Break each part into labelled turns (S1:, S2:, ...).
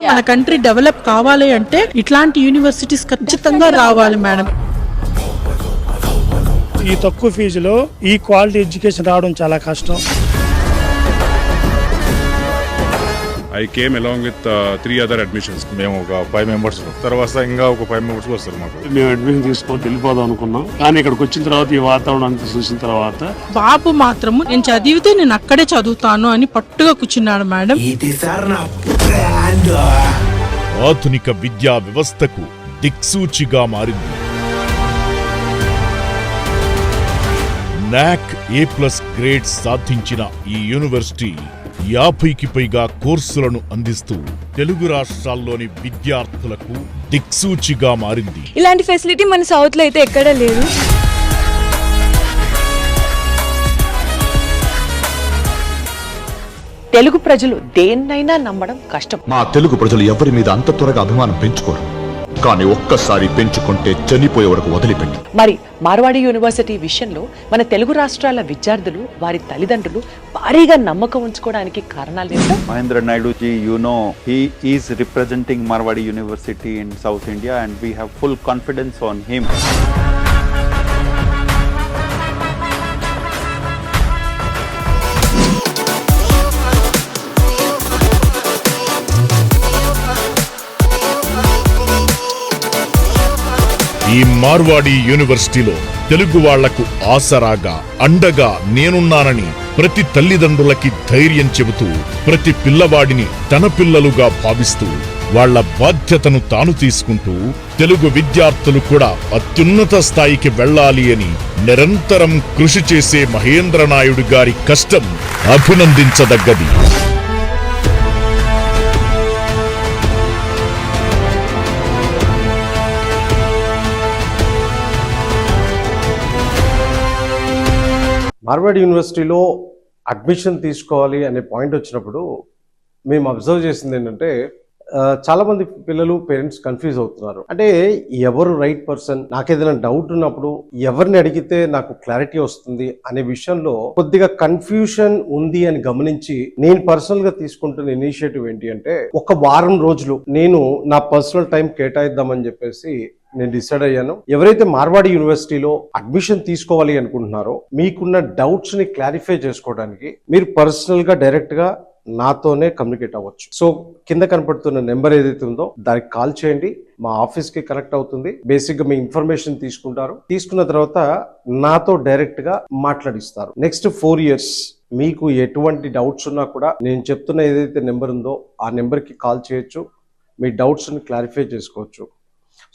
S1: మన country develop కావాలి అంటే ఇట్లాంటి యూనివర్సిటీస్ ఖచ్చితంగా రావాలి మేడం.
S2: ఈ తక్కువ ఫీజులో ఈ క్వాలిటీ ఎడ్యుకేషన్ రావడం చాలా కష్టం.
S3: I came along with 3 other admissions.
S4: మేము ఒక 5 మెంబర్స్ తర్వాత ఇంకా ఒక 5 మెంబర్స్ వస్తారు మాకు.
S2: మేము అడ్మిషన్ తీసుకొని వెళ్ళిపోదాం అనుకున్నాం, కానీ ఇక్కడికి వచ్చిన తర్వాత ఈ వాతావరణం అంతా చూసిన తర్వాత
S1: బాబు మాత్రము నేను చదివితే నేను అక్కడే చదువుతాను అని పట్టుగా కూర్చున్నాడు మేడం.
S5: ఆధునిక విద్యా వ్యవస్థకు దిక్సూచిగా మారింది. నాక్ A+ గ్రేడ్ సాధించిన ఈ యూనివర్సిటీ 50కి పైగా కోర్సులను అందిస్తూ తెలుగు రాష్ట్రాల్లోని విద్యార్థులకు దిక్సూచిగా మారింది.
S6: ఇలాంటి ఫెసిలిటీ మన సౌత్ లో అయితే ఎక్కడా లేదు.
S7: తెలుగు ప్రజలు దేన్నైనా నమ్మడం కష్టం.
S8: మా తెలుగు ప్రజలు ఎవరి మీద అంత త్వరగా అభిమానం పెంచుకోరు, కానీ ఒక్కసారి పెంచుకుంటే చనిపోయే వరకు వదిలిపెట్టి.
S7: మరి మార్వాడి యూనివర్సిటీ విషయంలో మన తెలుగు రాష్ట్రాల విద్యార్థులు వారి తల్లిదండ్రులు భారీగా నమ్మకం ఉంచుకోవడానికి కారణాలు ఏంటో
S9: Mahendra Naidu ji, you know, he is representing Marwadi University in South India and we have full confidence on him.
S5: ఈ మార్వాడి యూనివర్సిటీలో తెలుగు వాళ్లకు ఆసరాగా అండగా నేనున్నానని ప్రతి తల్లిదండ్రులకి ధైర్యం చెబుతూ ప్రతి పిల్లవాడిని తన పిల్లలుగా భావిస్తూ వాళ్ల బాధ్యతను తాను తీసుకుంటూ తెలుగు విద్యార్థులు కూడా అత్యున్నత స్థాయికి వెళ్లాలి అని నిరంతరం కృషి చేసే మహేంద్ర నాయుడు గారి కష్టం అభినందించదగ్గది.
S10: మార్వాడి యూనివర్సిటీలో అడ్మిషన్ తీసుకోవాలి అనే పాయింట్ వచ్చినప్పుడు మేము అబ్జర్వ్ చేసింది ఏంటంటే చాలామంది పిల్లలు పేరెంట్స్ కన్ఫ్యూజ్ అవుతున్నారు. అంటే ఎవరు రైట్ పర్సన్, నాకేదైనా డౌట్ ఉన్నప్పుడు ఎవరిని అడిగితే నాకు క్లారిటీ వస్తుంది అనే విషయంలో కొద్దిగా కన్ఫ్యూషన్ ఉంది అని గమనించి నేను పర్సనల్ గా తీసుకుంటున్న ఇనిషియేటివ్ ఏంటి అంటే, ఒక వారం రోజులు నేను నా పర్సనల్ టైం కేటాయిద్దామని చెప్పేసి నేను డిసైడ్ అయ్యాను. ఎవరైతే మార్వాడి యూనివర్సిటీలో అడ్మిషన్ తీసుకోవాలి అనుకుంటున్నారో మీకున్న డౌట్స్ ని క్లారిఫై చేసుకోవడానికి మీరు పర్సనల్ గా డైరెక్ట్ గా నాతోనే కమ్యూనికేట్ అవ్వచ్చు. సో కింద కనపడుతున్న నెంబర్ ఏదైతే ఉందో దానికి కాల్ చేయండి, మా ఆఫీస్ కి కనెక్ట్ అవుతుంది. బేసిక్ గా మీ ఇన్ఫర్మేషన్ తీసుకుంటారు, తీసుకున్న తర్వాత నాతో డైరెక్ట్ గా మాట్లాడిస్తారు. నెక్స్ట్ 4 years మీకు ఎటువంటి డౌట్స్ ఉన్నా కూడా నేను చెప్తున్న ఏదైతే నెంబర్ ఉందో ఆ నెంబర్ కి కాల్ చేయొచ్చు, మీ డౌట్స్ ని క్లారిఫై చేసుకోవచ్చు.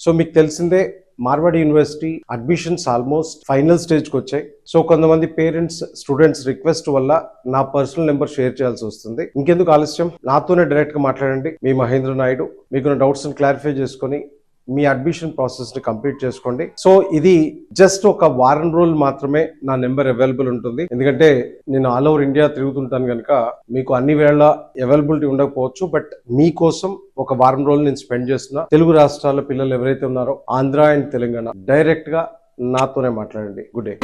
S10: సో మీకు తెలిసిందే Marwadi University admissions almost final స్టేజ్కి వచ్చాయి. సో కొంతమంది పేరెంట్స్ స్టూడెంట్స్ రిక్వెస్ట్ వల్ల నా పర్సనల్ నెంబర్ షేర్ చేయాల్సి వస్తుంది. ఇంకెందుకు ఆలస్యం, నాతోనే డైరెక్ట్ గా మాట్లాడండి. మీ మహేంద్ర నాయుడు మీకున్న డౌట్స్ ని క్లారిఫై చేసుకొని మీ అడ్మిషన్ ప్రాసెస్ ని కంప్లీట్ చేసుకోండి. సో ఇది జస్ట్ ఒక వారం రోజులు మాత్రమే నా నెంబర్ అవైలబుల్ ఉంటుంది. ఎందుకంటే నేను ఆల్ ఓవర్ ఇండియా తిరుగుతుంటాను కనుక మీకు అన్ని వేళ అవైలబిలిటీ ఉండకపోవచ్చు. బట్ మీకోసం ఒక వారం రోజులు నేను స్పెండ్ చేస్తున్నా. తెలుగు రాష్ట్రాల పిల్లలు ఎవరైతే ఉన్నారో ఆంధ్ర అండ్ తెలంగాణ డైరెక్ట్ గా నాతోనే మాట్లాడండి. Good day.